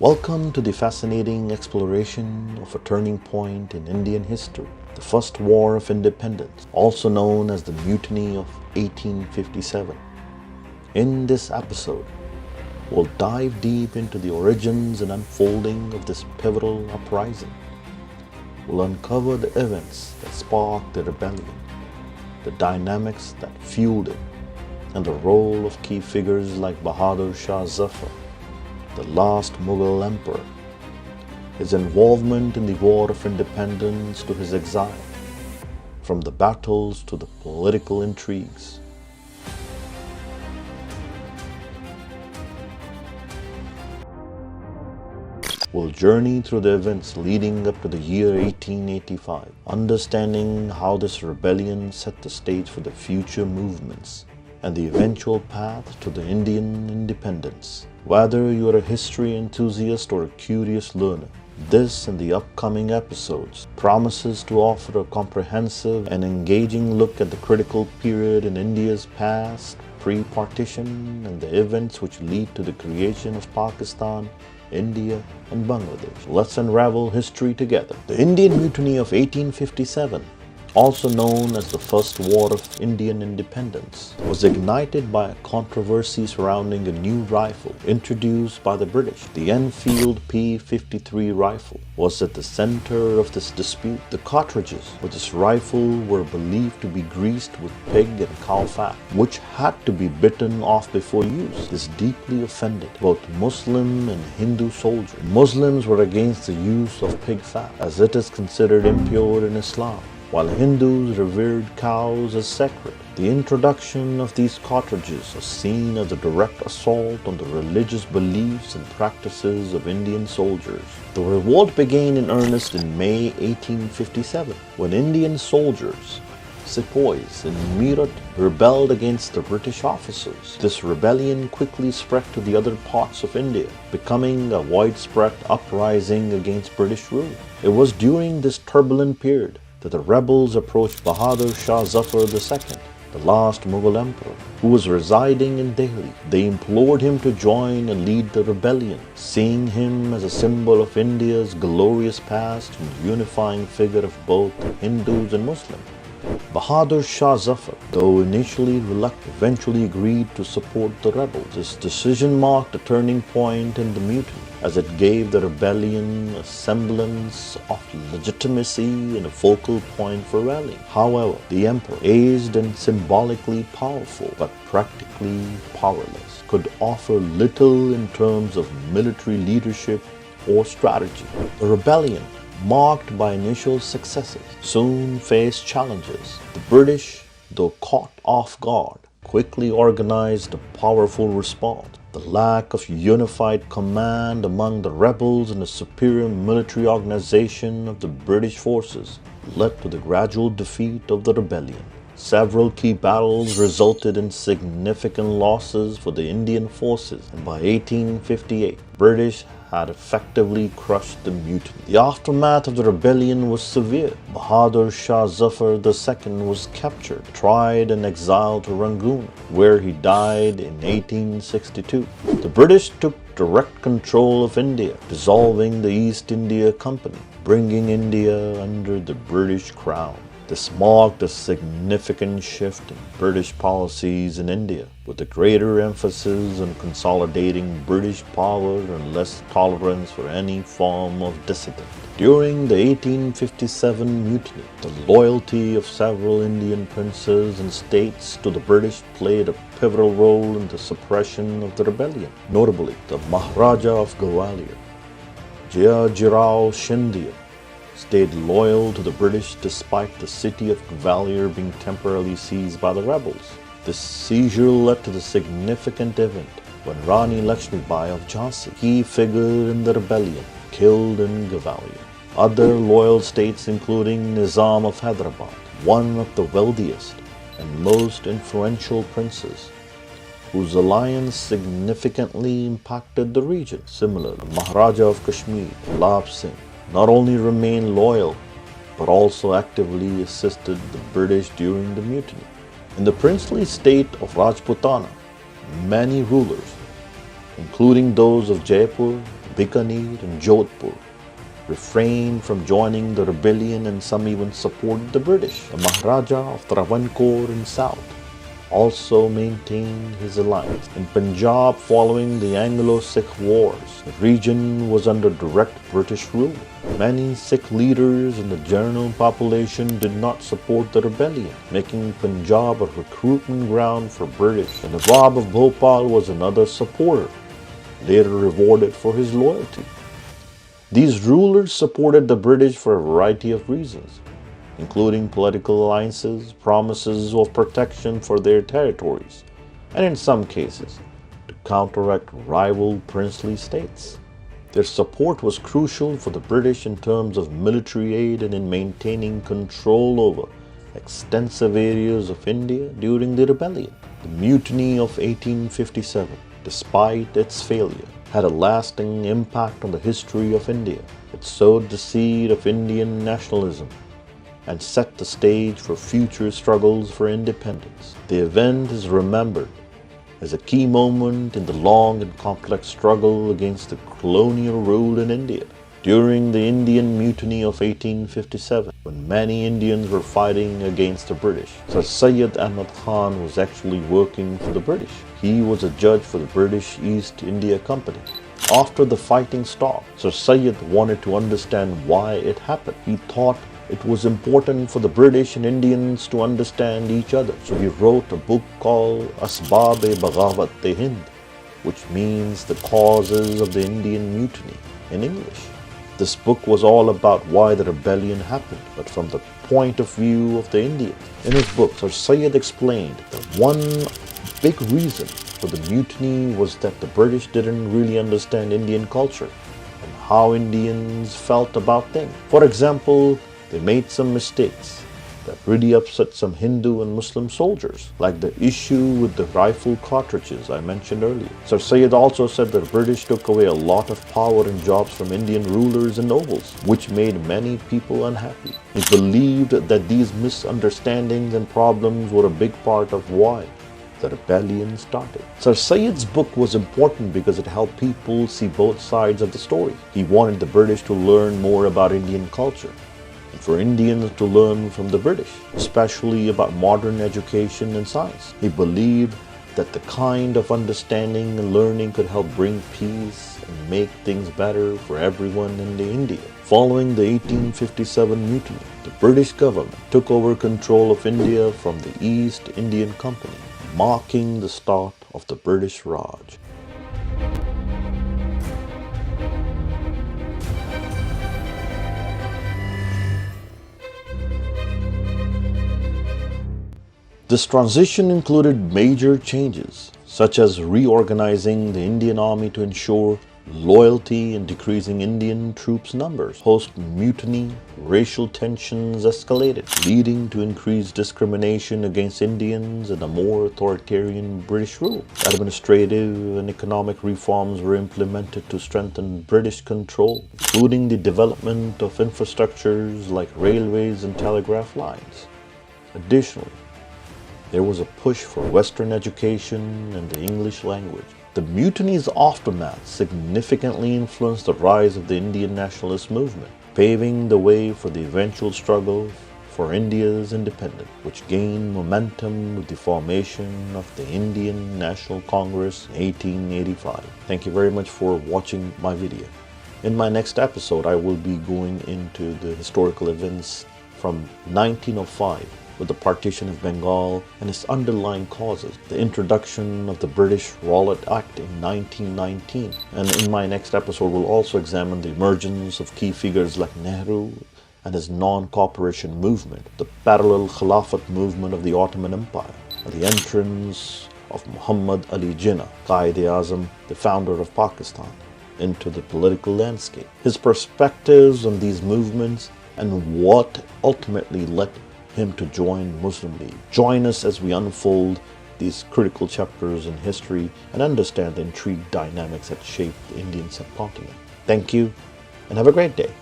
Welcome to the fascinating exploration of a turning point in Indian history, the First War of Independence, also known as the Mutiny of 1857. In this episode, we'll dive deep into the origins and unfolding of this pivotal uprising. We'll uncover the events that sparked the rebellion, the dynamics that fueled it, and the role of key figures like Bahadur Shah Zafar, the last Mughal emperor, his involvement in the War of Independence to his exile, from the battles to the political intrigues. We'll journey through the events leading up to the year 1885, understanding how this rebellion set the stage for the future movements and the eventual path to the Indian independence. Whether you are a history enthusiast or a curious learner, this and the upcoming episodes promises to offer a comprehensive and engaging look at the critical period in India's past, pre-partition, and the events which lead to the creation of Pakistan, India, and Bangladesh. Let's unravel history together. The Indian Mutiny of 1857, also known as the First War of Indian Independence, was ignited by a controversy surrounding a new rifle introduced by the British. The Enfield P-53 rifle was at the center of this dispute. The cartridges for this rifle were believed to be greased with pig and cow fat, which had to be bitten off before use. This deeply offended both Muslim and Hindu soldiers. Muslims were against the use of pig fat, as it is considered impure in Islam, while Hindus revered cows as sacred. The introduction of these cartridges was seen as a direct assault on the religious beliefs and practices of Indian soldiers. The revolt began in earnest in May 1857, when Indian soldiers, Sepoys in Meerut, rebelled against the British officers. This rebellion quickly spread to the other parts of India, becoming a widespread uprising against British rule. It was during this turbulent period that the rebels approached Bahadur Shah Zafar II, the last Mughal emperor, who was residing in Delhi. They implored him to join and lead the rebellion, seeing him as a symbol of India's glorious past and unifying figure of both Hindus and Muslims. Bahadur Shah Zafar, though initially reluctant, eventually agreed to support the rebels. This decision marked a turning point in the mutiny, as it gave the rebellion a semblance of legitimacy and a focal point for rallying. However, the emperor, aged and symbolically powerful but practically powerless, could offer little in terms of military leadership or strategy. The rebellion, marked by initial successes, soon faced challenges. The British, though caught off guard, quickly organized a powerful response. The lack of unified command among the rebels and the superior military organization of the British forces led to the gradual defeat of the rebellion. Several key battles resulted in significant losses for the Indian forces, and by 1858, British had effectively crushed the mutiny. The aftermath of the rebellion was severe. Bahadur Shah Zafar II was captured, tried and exiled to Rangoon, where he died in 1862. The British took direct control of India, dissolving the East India Company, bringing India under the British Crown. This marked a significant shift in British policies in India, with a greater emphasis on consolidating British power and less tolerance for any form of dissident. During the 1857 mutiny, the loyalty of several Indian princes and states to the British played a pivotal role in the suppression of the rebellion. Notably, the Maharaja of Gwalior, Jayajirao Scindia, stayed loyal to the British despite the city of Gwalior being temporarily seized by the rebels. This seizure led to the significant event when Rani Lakshmibai of Jhansi, key figure in the rebellion, killed in Gwalior. Other loyal states including Nizam of Hyderabad, one of the wealthiest and most influential princes, whose alliance significantly impacted the region. Similarly, Maharaja of Kashmir, Lab Singh, not only remained loyal, but also actively assisted the British during the mutiny. In the princely state of Rajputana, many rulers, including those of Jaipur, Bikaner and Jodhpur refrained from joining the rebellion, and some even supported the British. The Maharaja of Travancore in south also maintained his alliance. In Punjab, following the Anglo-Sikh Wars, the region was under direct British rule. Many Sikh leaders and the general population did not support the rebellion, making Punjab a recruitment ground for British. The Nawab of Bhopal was another supporter, later rewarded for his loyalty. These rulers supported the British for a variety of reasons, including political alliances, promises of protection for their territories, and in some cases, to counteract rival princely states. Their support was crucial for the British in terms of military aid and in maintaining control over extensive areas of India during the rebellion. The Mutiny of 1857, despite its failure, had a lasting impact on the history of India. It sowed the seed of Indian nationalism and set the stage for future struggles for independence. The event is remembered as a key moment in the long and complex struggle against the colonial rule in India. During the Indian Mutiny of 1857, when many Indians were fighting against the British, Sir Syed Ahmed Khan was actually working for the British. He was a judge for the British East India Company. After the fighting stopped, Sir Syed wanted to understand why it happened. He thought it was important for the British and Indians to understand each other. So he wrote a book called Asbab-e-Baghawat-e-Hind, which means the causes of the Indian Mutiny in English. This book was all about why the rebellion happened, but from the point of view of the Indians. In his book, Sir Syed explained that one big reason for the mutiny was that the British didn't really understand Indian culture and how Indians felt about things. For example, they made some mistakes that really upset some Hindu and Muslim soldiers, like the issue with the rifle cartridges I mentioned earlier. Sir Syed also said that the British took away a lot of power and jobs from Indian rulers and nobles, which made many people unhappy. He believed that these misunderstandings and problems were a big part of why the rebellion started. Sir Syed's book was important because it helped people see both sides of the story. He wanted the British to learn more about Indian culture, and for Indians to learn from the British, especially about modern education and science. He believed that the kind of understanding and learning could help bring peace and make things better for everyone in India. Following the 1857 mutiny, the British government took over control of India from the East Indian Company, marking the start of the British Raj. This transition included major changes, such as reorganizing the Indian Army to ensure loyalty and decreasing Indian troops' numbers. Post-mutiny, racial tensions escalated, leading to increased discrimination against Indians and a more authoritarian British rule. Administrative and economic reforms were implemented to strengthen British control, including the development of infrastructures like railways and telegraph lines. Additionally, there was a push for Western education and the English language. The mutiny's aftermath significantly influenced the rise of the Indian nationalist movement, paving the way for the eventual struggle for India's independence, which gained momentum with the formation of the Indian National Congress in 1885. Thank you very much for watching my video. In my next episode, I will be going into the historical events from 1905, with the partition of Bengal and its underlying causes, the introduction of the British Rowlatt Act in 1919. And in my next episode, we'll also examine the emergence of key figures like Nehru and his non-cooperation movement, the parallel Khilafat movement of the Ottoman Empire, and the entrance of Muhammad Ali Jinnah, Quaid-e-Azam, the founder of Pakistan, into the political landscape. His perspectives on these movements and what ultimately led him to join Muslim League. Join us as we unfold these critical chapters in history and understand the intrigue dynamics that shaped the Indian subcontinent. Thank you and have a great day.